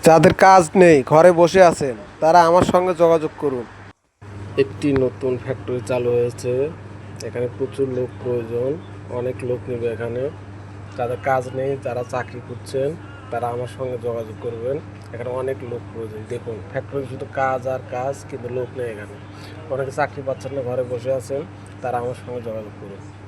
যাদের কাজ নেই, ঘরে বসে আছেন, তারা আমার সঙ্গে যোগাযোগ করুন। একটি নতুন ফ্যাক্টরি চালু হয়েছে। এখানে প্রচুর লোক প্রয়োজন। অনেক লোক নেবে এখানে। যাদের কাজ নেই, যারা চাকরি করছেন, তারা আমার সঙ্গে যোগাযোগ করবেন। এখানে অনেক লোক প্রয়োজন। দেখুন, ফ্যাক্টরি শুধু কাজ আর কাজ, কিন্তু লোক নেই এখানে। অনেকে চাকরি পাচ্ছেন না, ঘরে বসে আছেন, তারা আমার সঙ্গে যোগাযোগ করুন।